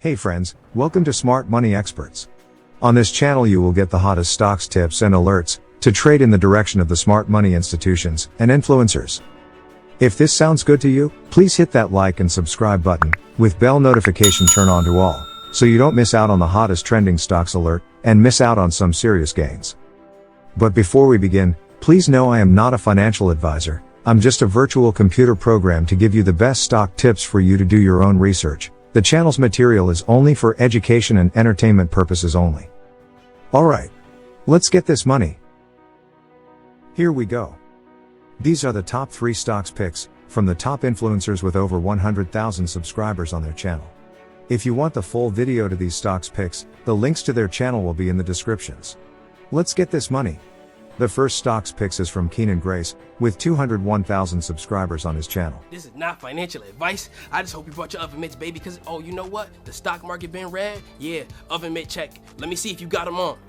Hey friends, welcome to Smart Money Experts. On this channel you will get the hottest stocks tips and alerts to trade in the direction of the smart money institutions and influencers. If this sounds good to you, please hit that like and subscribe button, with bell notification turn on to all, so you don't miss out on the hottest trending stocks alert, and miss out on some serious gains. But before we begin, please know I am not a financial advisor, I'm just a virtual computer program to give you the best stock tips for you to do your own research. The channel's material is only for education and entertainment purposes only. Alright, let's get this money. Here we go. These are the top 3 stocks picks, from the top influencers with over 100,000 subscribers on their channel. If you want the full video to these stocks picks, the links to their channel will be in the descriptions. Let's get this money. The first stocks picks is from Keenan Grace, with 201,000 subscribers on his channel. This is not financial advice. I just hope you brought your oven mitts, baby, because, oh, you know what? The stock market been red? Yeah, oven mitt check. Let me see if you got them on.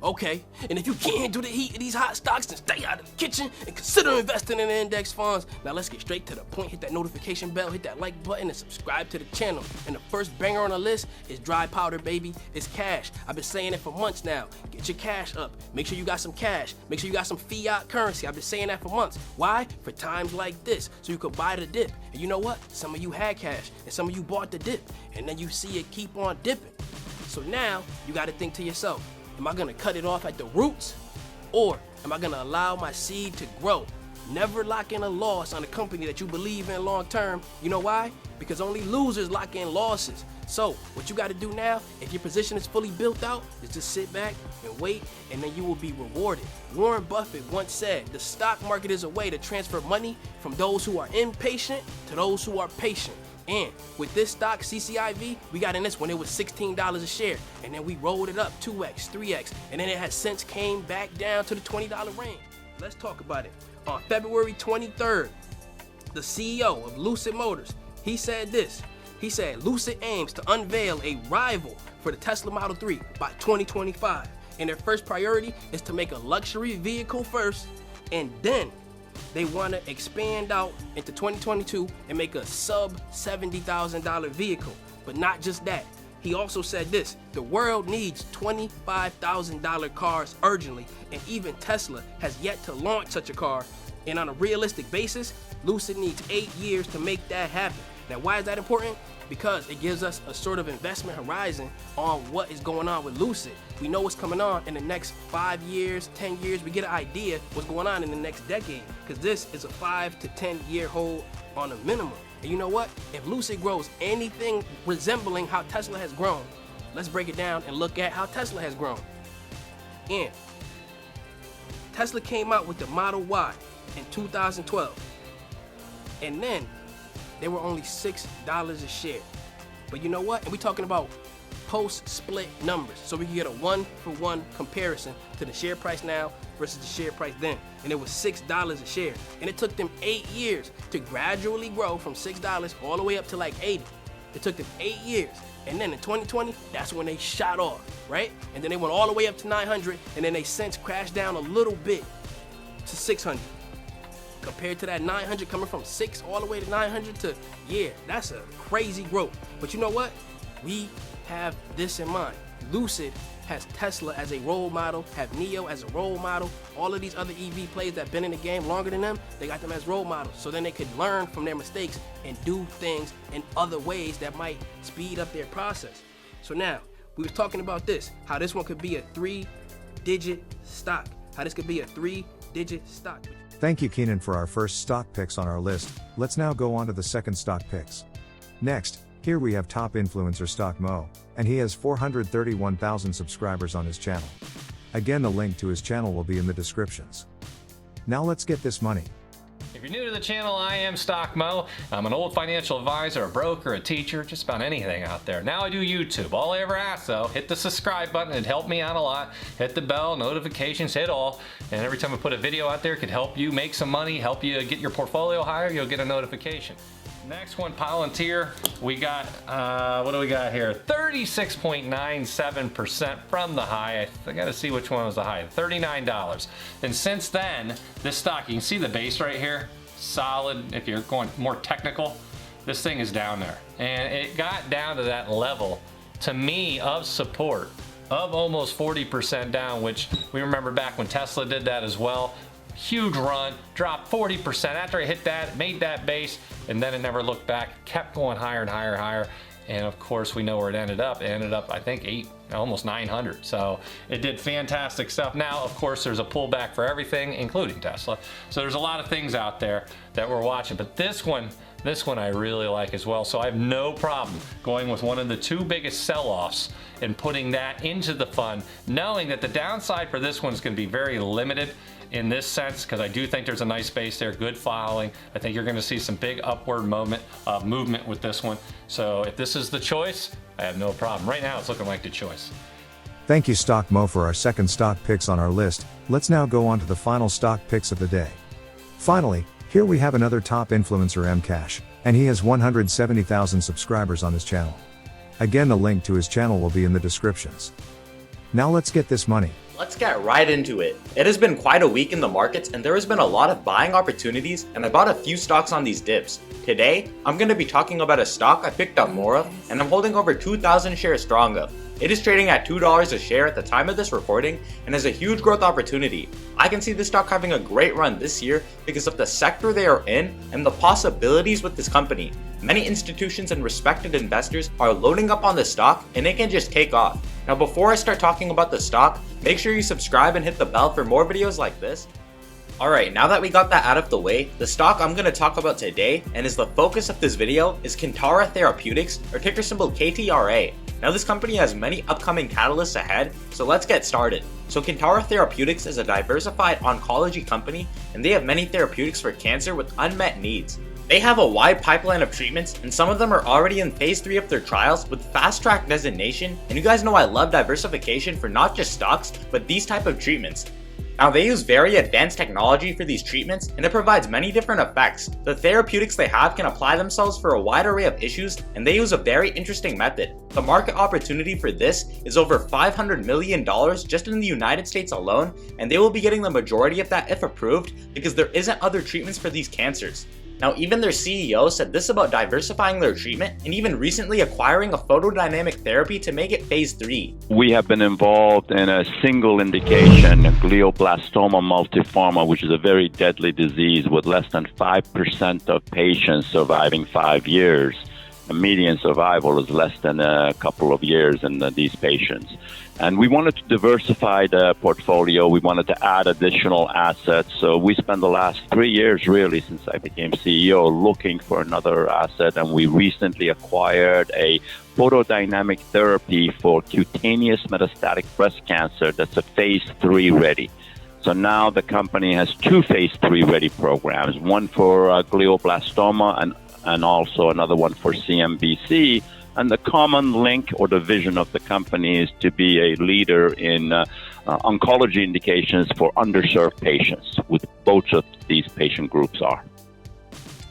Okay, and if you can't handle the heat of these hot stocks, then stay out of the kitchen and consider investing in index funds. Now let's get straight to the point. Hit that notification bell, hit that like button, and subscribe to the channel. And the first banger on the list is dry powder, baby. It's cash. I've been saying it for months now. Get your cash up. Make sure you got some cash. Make sure you got some fiat currency. I've been saying that for months. Why? For times like this, so you could buy the dip. And you know what? Some of you had cash, and some of you bought the dip, and then you see it keep on dipping. So now you got to think to yourself, am I gonna cut it off at the roots, or am I gonna allow my seed to grow? Never lock in a loss on a company that you believe in long term. You know why? Because only losers lock in losses. So what you gotta do now, if your position is fully built out, is just sit back and wait, and then you will be rewarded. Warren Buffett once said, the stock market is a way to transfer money from those who are impatient to those who are patient. And with this stock, CCIV, we got in this when it was $16 a share. And then we rolled it up 2x, 3x. And then it has since came back down to the $20 range. Let's talk about it. On February 23rd, the CEO of Lucid Motors, he said this. He said, Lucid aims to unveil a rival for the Tesla Model 3 by 2025. And their first priority is to make a luxury vehicle first, and then they want to expand out into 2022 and make a sub $70,000 vehicle. But not just that. He also said this, the world needs $25,000 cars urgently, and even Tesla has yet to launch such a car. And on a realistic basis, Lucid needs 8 years to make that happen. Now, why is that important? Because it gives us a sort of investment horizon on what is going on with Lucid. We know what's coming on in the next 5 years, 10 years. We get an idea what's going on in the next decade, because this is a 5 to 10 year hold on a minimum. And you know what? If Lucid grows anything resembling how Tesla has grown, let's break it down and look at how Tesla has grown. And Tesla came out with the Model Y in 2012. And then they were only $6 a share. But you know what? And we're talking about post-split numbers. So we can get a one-for-one comparison to the share price now versus the share price then. And it was $6 a share. And it took them 8 years to gradually grow from $6 all the way up to like 80. It took them 8 years. And then in 2020, that's when they shot off, right? And then they went all the way up to 900, and then they since crashed down a little bit to 600. Compared to that 900 coming from 6 all the way to 900 to, yeah, that's a crazy growth. But you know what? We have this in mind. Lucid has Tesla as a role model, have NIO as a role model. All of these other EV players that have been in the game longer than them, they got them as role models. So then they could learn from their mistakes and do things in other ways that might speed up their process. So now, we was talking about this, how this one could be a 3-digit stock. How this could be a 3-digit stock. Thank you Keenan for our first stock picks on our list. Let's now go on to the second stock picks. Next, here we have top influencer Stock Mo, and he has 431,000 subscribers on his channel. Again, the link to his channel will be in the descriptions. Now let's get this money. If you're new to the channel, I am Stock Mo. I'm an old financial advisor, a broker, a teacher, just about anything out there. Now I do YouTube. All I ever ask though, hit the subscribe button, it'd help me out a lot. Hit the bell, notifications, hit all. And every time I put a video out there, it could help you make some money, help you get your portfolio higher, you'll get a notification. Next one, Palantir, we got, what do we got here? 36.97% from the high. I gotta see which one was the high, $39. And since then, this stock, you can see the base right here, solid. If you're going more technical, this thing is down there. And it got down to that level to me, of support of almost 40% down, which we remember back when Tesla did that as well. Huge run, dropped 40%. After it hit that, made that base, and then it never looked back, kept going higher and higher and higher. And of course, we know where it ended up. It ended up, I think, almost 900. So it did fantastic stuff. Now, of course, there's a pullback for everything, including Tesla. So there's a lot of things out there that we're watching. But this one I really like as well. So I have no problem going with one of the two biggest sell-offs and putting that into the fund, knowing that the downside for this one is going to be very limited in this sense, because I do think there's a nice base there, good following. I think you're going to see some big upward movement with this one. So if this is the choice, I have no problem. Right now, it's looking like the choice. Thank you, Stock Mo, for our second stock picks on our list. Let's now go on to the final stock picks of the day. Finally, here we have another top influencer, MCash, and he has 170,000 subscribers on his channel. Again, the link to his channel will be in the descriptions. Now let's get this money. Let's get right into it. It has been quite a week in the markets and there has been a lot of buying opportunities, and I bought a few stocks on these dips. Today, I'm going to be talking about a stock I picked up more of and I'm holding over 2,000 shares strong of. It is trading at $2 a share at the time of this recording and has a huge growth opportunity. I can see this stock having a great run this year because of the sector they are in and the possibilities with this company. Many institutions and respected investors are loading up on this stock and it can just take off. Now, before I start talking about the stock, make sure you subscribe and hit the bell for more videos like this. Alright, now that we got that out of the way, the stock I'm going to talk about today and is the focus of this video is Kintara Therapeutics, or ticker symbol KTRA. Now, this company has many upcoming catalysts ahead, so let's get started. So Kintara Therapeutics is a diversified oncology company and they have many therapeutics for cancer with unmet needs. They have a wide pipeline of treatments and some of them are already in phase 3 of their trials with fast track designation, and you guys know I love diversification for not just stocks but these type of treatments. Now, they use very advanced technology for these treatments and it provides many different effects. The therapeutics they have can apply themselves for a wide array of issues and they use a very interesting method. The market opportunity for this is over $500 million just in the United States alone, and they will be getting the majority of that if approved because there isn't other treatments for these cancers. Now, even their CEO said this about diversifying their treatment and even recently acquiring a photodynamic therapy to make it phase 3. We have been involved in a single indication, glioblastoma multiforme, which is a very deadly disease with less than 5% of patients surviving 5 years. The median survival is less than a couple of years in these patients. And we wanted to diversify the portfolio. We wanted to add additional assets. So we spent the last 3 years, really, since I became CEO, looking for another asset. And we recently acquired a photodynamic therapy for cutaneous metastatic breast cancer that's a phase 3 ready. So now the company has 2 phase 3 ready programs, one for glioblastoma and also another one for CMBC. And the common link or the vision of the company is to be a leader in oncology indications for underserved patients, with both of these patient groups are.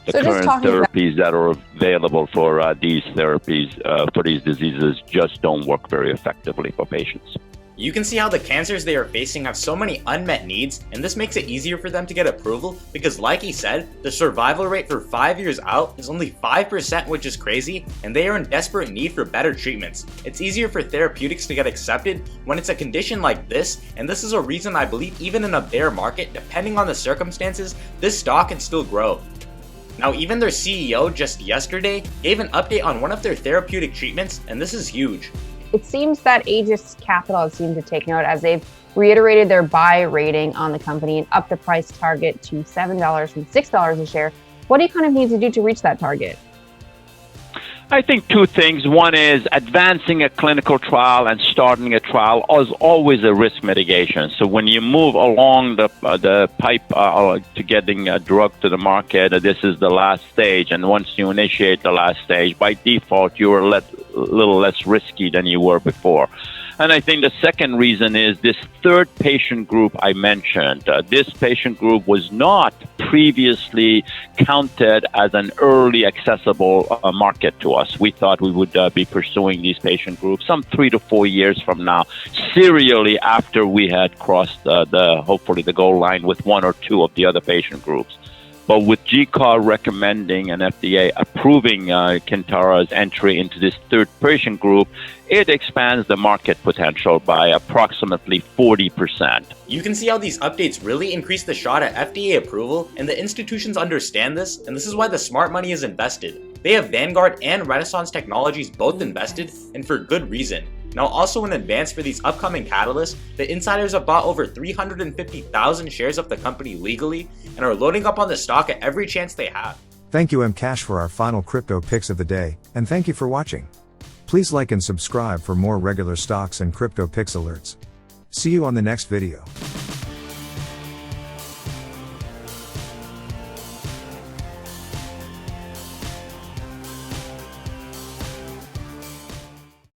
The current therapies that are available for these therapies, for these diseases, just don't work very effectively for patients. You can see how the cancers they are facing have so many unmet needs, and this makes it easier for them to get approval because, like he said, the survival rate for 5 years out is only 5%, which is crazy, and they are in desperate need for better treatments. It's easier for therapeutics to get accepted when it's a condition like this, and this is a reason I believe even in a bear market, depending on the circumstances, this stock can still grow. Now, even their CEO just yesterday gave an update on one of their therapeutic treatments, and this is huge. It seems that Aegis Capital has seemed to take note as they've reiterated their buy rating on the company and upped the price target to $7 from $6 a share. What do you kind of need to do to reach that target? I think 2 things. One is advancing a clinical trial and starting a trial is always a risk mitigation. So when you move along the pipe to getting a drug to the market, this is the last stage. And once you initiate the last stage, by default, you're a little less risky than you were before. And I think the second reason is this third patient group I mentioned. This patient group was not previously counted as an early accessible market to us. We thought we would be pursuing these patient groups some 3 to 4 years from now, serially after we had crossed hopefully the goal line with 1 or 2 of the other patient groups. But with GCAR recommending and FDA approving Kintara's entry into this third patient group, it expands the market potential by approximately 40%. You can see how these updates really increase the shot at FDA approval, and the institutions understand this, and this is why the smart money is invested. They have Vanguard and Renaissance Technologies both invested, and for good reason. Now, also in advance for these upcoming catalysts, the insiders have bought over 350,000 shares of the company legally and are loading up on the stock at every chance they have. Thank you MCash for our final crypto picks of the day, and thank you for watching. Please like and subscribe for more regular stocks and crypto picks alerts. See you on the next video.